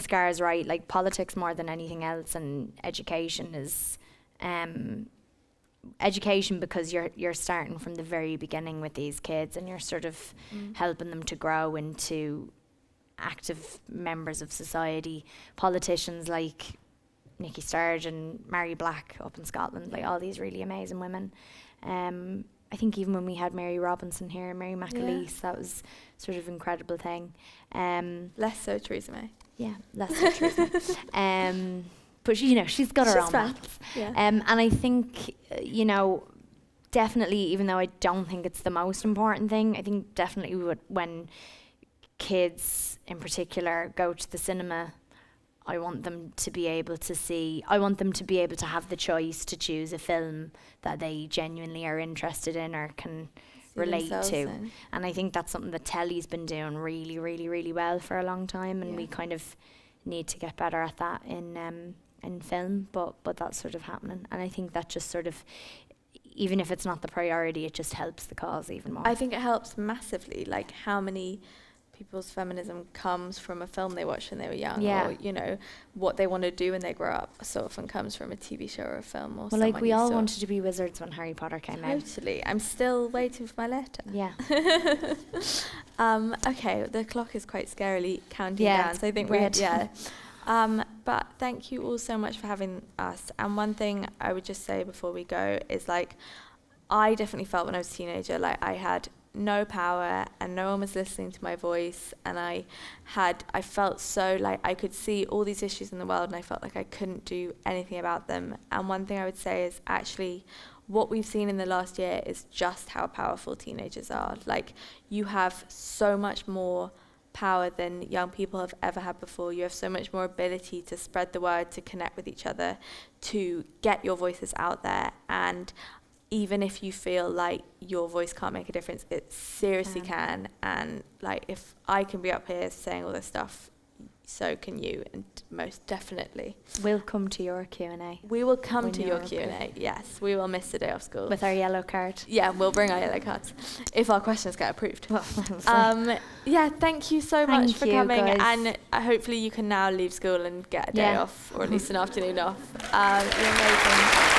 Scar's right. Like, politics more than anything else, and education is education, because you're starting from the very beginning with these kids, and you're sort of helping them to grow into active members of society. Politicians like Nicky Sturgeon, Mary Black up in Scotland, like all these really amazing women. I think even when we had Mary Robinson here, Mary McAleese, that was sort of incredible thing. Less so Theresa May. Yeah, less so Theresa May. But you know, she's got her own battles. Yeah. And I think, you know, definitely, even though I don't think it's the most important thing, I think definitely when kids in particular go to the cinema, I want them to be able to have the choice to choose a film that they genuinely are interested in or can relate to. And I think that's something that telly's been doing really, really, really well for a long time, and we kind of need to get better at that in film, but that's sort of happening. And I think that just sort of, even if it's not the priority, it just helps the cause even more. I think it helps massively. Like, how many people's feminism comes from a film they watched when they were young, or, you know, what they want to do when they grow up so often comes from a TV show or a film, or well, like we all wanted to be wizards when Harry Potter came out. Totally. I'm still waiting for my letter. Yeah. Okay, the clock is quite scarily counting down, so I think we're but thank you all so much for having us. And one thing I would just say before we go is, like, I definitely felt when I was a teenager like I had no power and no one was listening to my voice, and I felt so like I could see all these issues in the world and I felt like I couldn't do anything about them. And one thing I would say is actually what we've seen in the last year is just how powerful teenagers are. Like, you have so much more power than young people have ever had before. You have so much more ability to spread the word, to connect with each other, to get your voices out there. And even if you feel like your voice can't make a difference, it seriously can. And like, if I can be up here saying all this stuff, so can you, and most definitely. We'll come to your Q&A. We will come to your Q&A, yes. We will miss the day off school. With our yellow card. Yeah, we'll bring our yellow cards, if our questions get approved. Yeah, thank you so much for coming, guys. And hopefully you can now leave school and get a day off, or at least an afternoon off. You're amazing.